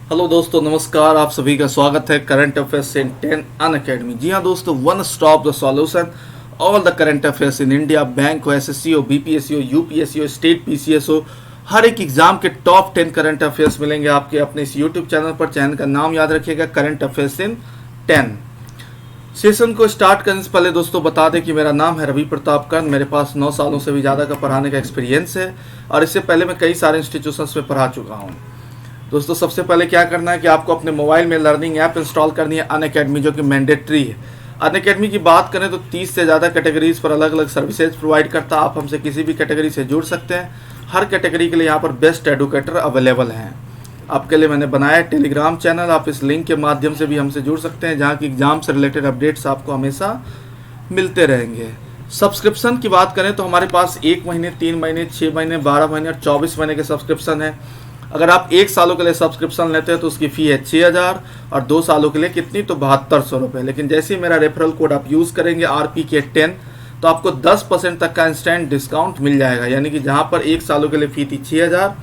Hello दोस्तों, नमस्कार। आप सभी का स्वागत है करंट अफेयर्स इन 10 अनअकैडमी। जी हाँ दोस्तों, one stop the solution all the current affairs in India. Bank हो, एसएससी हो, बीपीएससी हो, यूपीएससी हो, स्टेट पीसीएस हो, हर एक एग्जाम के टॉप 10 करंट अफेयर्स मिलेंगे आपके अपने इस यूट्यूब चैनल पर। चैनल का नाम याद रखिएगा, करंट अफेयर्स इन 10। सेशन को स्टार्ट करने से पहले दोस्तों बता दें कि मेरा नाम है रवि प्रताप कर्ण। मेरे पास 9 सालों से भी ज़्यादा का पढ़ाने का एक्सपीरियंस है और इससे पहले मैं कई सारे इंस्टीट्यूशंस में पढ़ा चुका हूँ। दोस्तों सबसे पहले क्या करना है कि आपको अपने मोबाइल में लर्निंग ऐप इंस्टॉल करनी है, अनअकैडमी, जो कि मैंडेटरी है। अनअकैडमी की बात करें तो 30 से ज़्यादा कैटेगरीज पर अलग अलग सर्विसेज प्रोवाइड करता है। आप हमसे किसी भी कैटेगरी से जुड़ सकते हैं। हर कैटेगरी के लिए यहाँ पर बेस्ट एडुकेटर अवेलेबल हैं। आपके लिए मैंने बनाया है टेलीग्राम चैनल। आप इस लिंक के माध्यम से भी हमसे जुड़ सकते हैं, जहाँ की एग्जाम से रिलेटेड अपडेट्स आपको हमेशा मिलते रहेंगे। सब्सक्रिप्शन की बात करें तो हमारे पास 1 महीने, 3 महीने, 6 महीने, 12 महीने और 24 महीने के सब्सक्रिप्शन है। अगर आप 1 सालों के लिए सब्सक्रिप्शन लेते हैं तो उसकी फ़ी है 6000 और 2 सालों के लिए कितनी, तो 7200 रुपये। लेकिन जैसे ही मेरा रेफरल कोड आप यूज़ करेंगे RPK10 तो आपको 10% तक का इंस्टेंट डिस्काउंट मिल जाएगा। यानी कि जहाँ पर 1 सालों के लिए फ़ी थी 6000,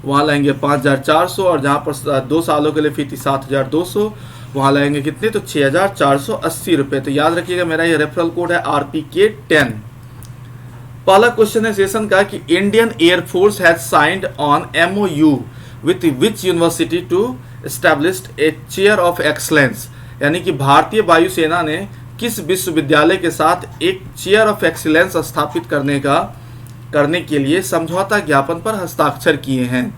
वहाँ लाएंगे 5400, और जहाँ पर 2 सालों के लिए फ़ी थी 7200, वहाँ लाएंगे कितने, तो 6480 रुपये। तो याद रखिएगा, मेरा ये रेफरल कोड है RPK10। पहला क्वेश्चन है सेशन का कि Indian air force has signed on MOU with which university to establish a chair of excellence. यानी कि भारतीय वायुसेना ने किस विश्वविद्यालय के साथ एक चेयर ऑफ एक्सीलेंस स्थापित करने के लिए समझौता ज्ञापन पर हस्ताक्षर किए हैं।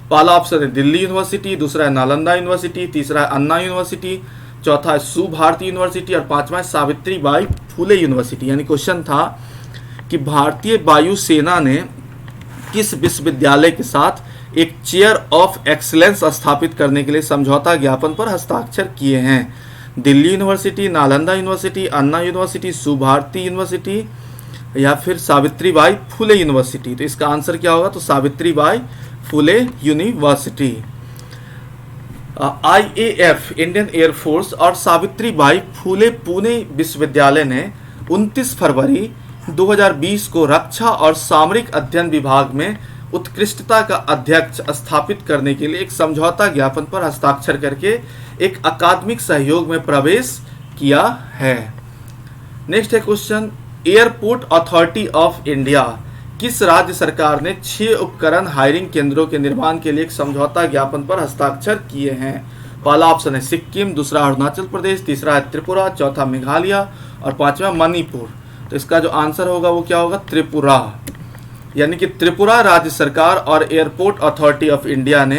पहला ऑप्शन है दिल्ली यूनिवर्सिटी, दूसरा है नालंदा यूनिवर्सिटी, तीसरा है अन्ना यूनिवर्सिटी, चौथा है सुभारती यूनिवर्सिटी और पांचवा है सावित्रीबाई फुले यूनिवर्सिटी। यानी क्वेश्चन था कि भारतीय वायुसेना ने किस विश्वविद्यालय के साथ एक चेयर ऑफ एक्सीलेंस स्थापित करने के लिए समझौता ज्ञापन पर हस्ताक्षर किए हैं। दिल्ली यूनिवर्सिटी, नालंदा यूनिवर्सिटी, अन्ना यूनिवर्सिटी, सुभारती यूनिवर्सिटी या फिर सावित्रीबाई फुले यूनिवर्सिटी। तो इसका आंसर क्या होगा, तो Savitribai Phule university. IAF Indian air force और सावित्रीबाई फुले पुणे विश्वविद्यालय ने 29 फरवरी 2020 को रक्षा और सामरिक अध्ययन विभाग में उत्कृष्टता का अध्यक्ष स्थापित करने के लिए एक समझौता ज्ञापन पर हस्ताक्षर करके एक अकादमिक सहयोग में प्रवेश किया है। नेक्स्ट है question, airport authority of India किस राज्य सरकार ने 6 उपकरण हायरिंग केंद्रों के निर्माण के लिए एक समझौता ज्ञापन पर हस्ताक्षर किए हैं। पहला ऑप्शन है सिक्किम, दूसरा अरुणाचल प्रदेश, तीसरा है त्रिपुरा, चौथा मेघालय और पांचवा मणिपुर। तो इसका जो आंसर होगा वो क्या होगा, त्रिपुरा। यानी कि त्रिपुरा राज्य सरकार और एयरपोर्ट अथॉरिटी ऑफ इंडिया ने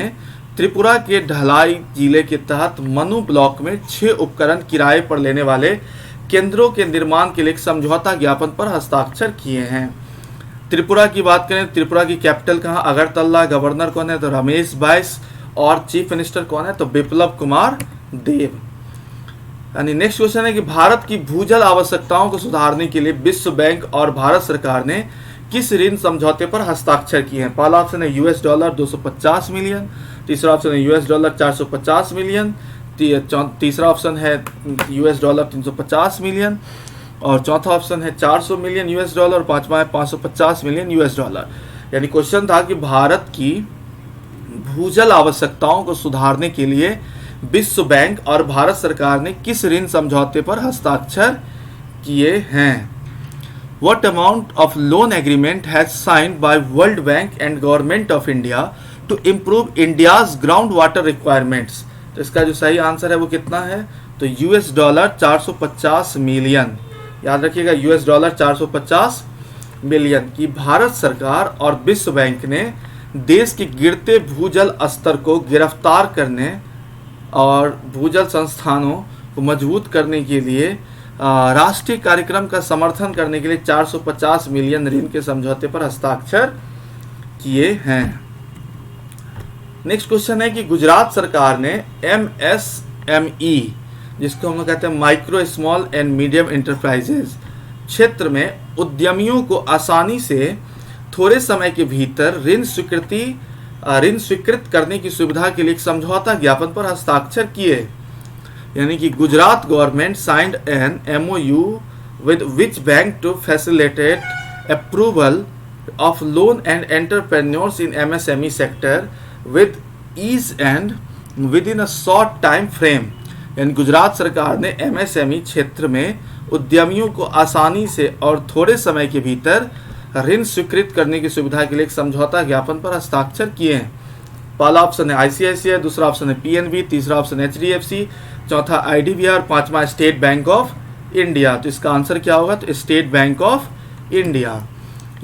त्रिपुरा के ढलाई जिले के तहत मनु ब्लॉक में 6 उपकरण किराए पर लेने वाले केंद्रों के निर्माण के लिए एक समझौता ज्ञापन पर हस्ताक्षर किए हैं। त्रिपुरा की बात करें, त्रिपुरा की कैपिटल कहाँ, अगरतला। गवर्नर कौन है, तो रमेश बैस। और चीफ मिनिस्टर कौन है, तो बिप्लब कुमार देव। यानी नेक्स्ट क्वेश्चन है कि भारत की भूजल आवश्यकताओं को सुधारने के लिए विश्व बैंक और भारत सरकार ने किस ऋण समझौते पर हस्ताक्षर किए हैं। पहला ऑप्शन है $250 मिलियन, तीसरा ऑप्शन है $450 मिलियन, तीसरा ऑप्शन है $350 मिलियन और चौथा ऑप्शन है $400 मिलियन और पांचवा है $550 मिलियन। यानी क्वेश्चन था कि भारत की भूजल आवश्यकताओं को सुधारने के लिए विश्व बैंक और भारत सरकार ने किस ऋण समझौते पर हस्ताक्षर किए हैं। What amount of loan agreement has signed by World Bank and Government of India to improve India's groundwater requirements? तो इसका जो सही आंसर है वो कितना है, तो $450 मिलियन। याद रखिएगा, $450 मिलियन की भारत सरकार और विश्व बैंक ने देश के गिरते भूजल स्तर को गिरफ्तार करने और भूजल संस्थानों को मजबूत करने के लिए राष्ट्रीय कार्यक्रम का समर्थन करने के लिए 450 मिलियन ऋण के समझौते पर हस्ताक्षर किए हैं। नेक्स्ट क्वेश्चन है कि गुजरात सरकार ने MSME, जिसको हम कहते हैं micro small and medium enterprises, क्षेत्र में उद्यमियों को आसानी से थोड़े समय के भीतर ऋण स्वीकृत करने की सुविधा के लिए एक समझौता ज्ञापन पर हस्ताक्षर किए। यानी कि Gujarat government signed an MOU with which bank to facilitate approval of loan and entrepreneurs in MSME sector with ease and within a short time frame. यानी गुजरात सरकार ने एमएसएमई क्षेत्र में उद्यमियों को आसानी से और थोड़े समय के भीतर ऋण स्वीकृत करने की सुविधा के लिए एक समझौता ज्ञापन पर हस्ताक्षर किए हैं। पहला ऑप्शन है आईसीआईसीआई, दूसरा ऑप्शन है पीएनबी, तीसरा ऑप्शन एचडीएफसी, चौथा आईडीबीआई और पांचवा स्टेट बैंक ऑफ इंडिया। तो इसका आंसर क्या होगा? तो स्टेट बैंक ऑफ इंडिया।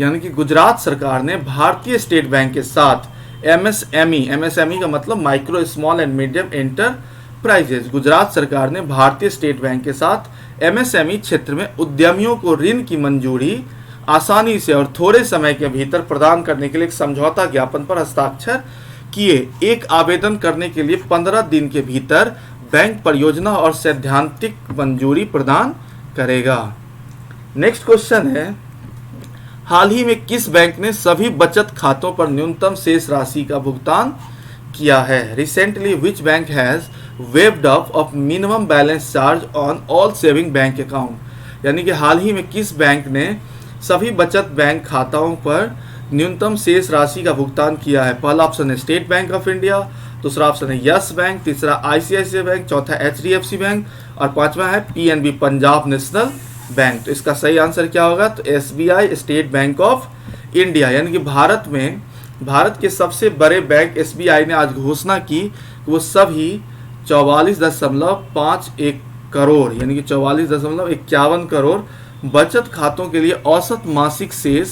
यानी कि गुजरात सरकार ने भारतीय स्टेट बैंक के साथ एमएसएमई का मतलब micro small and medium enterprises, Gujarat सरकार ने भारतीय स्टेट बैंक के साथ एमएसएमई क्षेत्र में उद्यमियों को ऋण की मंजूरी आसानी से और थोड़े समय के भीतर प्रदान करने के लिए एक समझौता ज्ञापन पर हस्ताक्षर किए। एक आवेदन करने के लिए 15 दिन के भीतर बैंक परियोजना और सैद्धांतिक मंजूरी प्रदान करेगा। नेक्स्ट क्वेश्चन है, हाल ही में किस बैंक ने सभी बचत खातों पर न्यूनतम शेष राशि का भुगतान किया है? Recently which bank has waived of minimum balance charge on all saving bank account. यानी कि हाल ही में किस बैंक ने सभी बचत बैंक खाताओं पर न्यूनतम शेष राशि का भुगतान किया है? पहला ऑप्शन है स्टेट बैंक ऑफ इंडिया, दूसरा ऑप्शन है यस बैंक, तीसरा आईसीआईसीआई बैंक, चौथा एचडीएफसी बैंक और पांचवा है पीएनबी पंजाब नेशनल बैंक। तो इसका सही आंसर क्या होगा? तो SBI state bank of India. यानी कि भारत के सबसे बड़े बैंक एसबीआई ने आज घोषणा की कि वो सभी 44.51 करोड़ यानी कि 44.51 करोड़ बचत खातों के लिए औसत मासिक शेष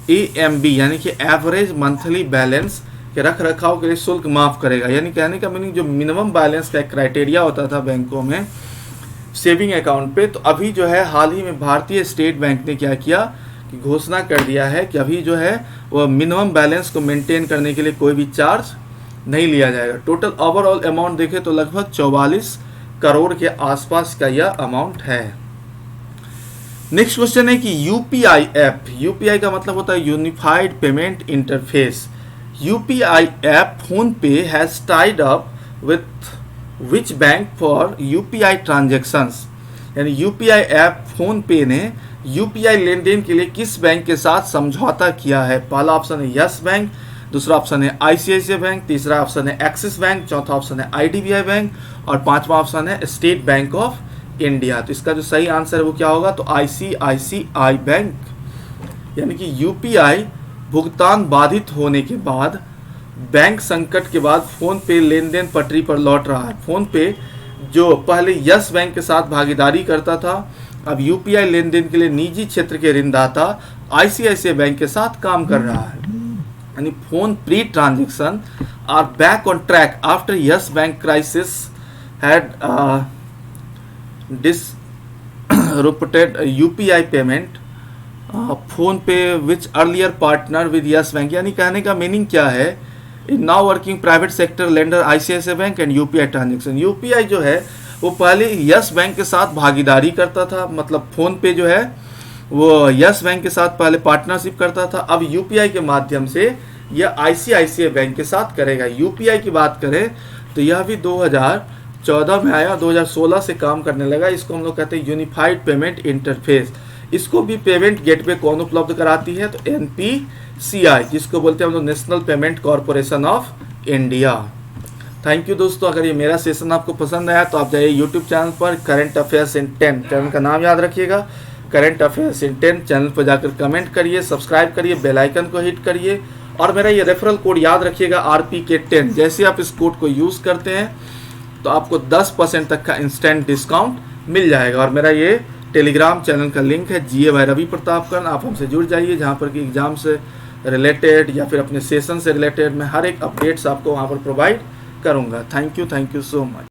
एएमबी यानी कि एवरेज मंथली बैलेंस के रख रखाव के लिए शुल्क माफ करेगा। यानी कहने का मीनिंग जो मिनिमम बैलेंस का क्राइटेरिया होता था बैंकों में सेविंग अकाउंट पे, तो अभी जो है हाल ही में भारतीय स्टेट बैंक ने क्या किया कि घोषणा कर दिया है कि अभी जो है वो मिनिमम बैलेंस को मेंटेन करने के लिए कोई भी चार्ज नहीं लिया जाएगा। टोटल ओवरऑल अमाउंट देखें तो लगभग 44 करोड़ के आसपास का यह अमाउंट है। नेक्स्ट क्वेश्चन है कि यूपीआई ऐप, यूपीआई का मतलब होता है unified payment interface. UPI app PhonePe has tied up with which bank for UPI transactions. यानी यूपीआई ऐप फोन पे ने यूपीआई लेन देन के लिए किस बैंक के साथ समझौता किया है? पहला ऑप्शन है यस बैंक, दूसरा ऑप्शन है आईसीआईसीआई बैंक, तीसरा ऑप्शन है एक्सिस बैंक, चौथा ऑप्शन है आईडीबीआई बैंक और पांचवा ऑप्शन है स्टेट बैंक ऑफ इंडिया। तो इसका जो सही आंसर है वो क्या होगा? तो आईसीआईसीआई बैंक। यानी कि यूपीआई भुगतान बाधित होने के बाद बैंक संकट के बाद फोन पे लेन देन पटरी पर लौट रहा है। फोन पे जो पहले यस बैंक के साथ भागीदारी करता था, अब यूपीआई लेन देन के लिए निजी क्षेत्र के ऋणदाता आईसीआईसीआई बैंक के साथ काम कर रहा है। यानी PhonePe transaction are back on track after Yes bank crisis had disrupted UPI payment PhonePe which earlier partner with Yes bank. यानी कहने का मीनिंग क्या है? In now working private sector lender ICICI bank and UPI transaction. UPI जो है वो पहले yes bank के साथ भागीदारी करता था, मतलब फोन पे जो है वो यस बैंक के साथ पहले पार्टनरशिप करता था, अब यूपीआई के माध्यम से यह आईसीआईसीआई बैंक के साथ करेगा। यूपीआई की बात करें तो यह भी 2014 में आया, 2016 से काम करने लगा। इसको हम लोग कहते हैं यूनिफाइड पेमेंट इंटरफेस। इसको भी पेमेंट गेटवे कौन उपलब्ध कराती है? तो एनपीसीआई, जिसको बोलते हैं हम लोग national payment corporation of India. Thank you दोस्तों, अगर ये मेरा सेशन आपको पसंद आया तो आप जाइए यूट्यूब चैनल पर करंट अफेयर्स इन 10, चैनल का नाम याद रखिएगा करंट अफेयर्स इन 10। चैनल पर जाकर कमेंट करिए, सब्सक्राइब करिए, बेल आइकन को हिट करिए और मेरा ये रेफरल कोड याद रखिएगा RPK10। जैसे आप इस कोड को यूज़ करते हैं तो आपको 10% तक का इंस्टेंट डिस्काउंट मिल जाएगा। और मेरा ये टेलीग्राम चैनल का लिंक है GA बाय रवि प्रतापकरण, आप हमसे जुड़ जाइए, जहाँ पर कि एग्जाम से रिलेटेड या फिर अपने सेशन से रिलेटेड मैं हर एक अपडेट्स आपको वहाँ पर प्रोवाइड करूँगा। Thank you so much.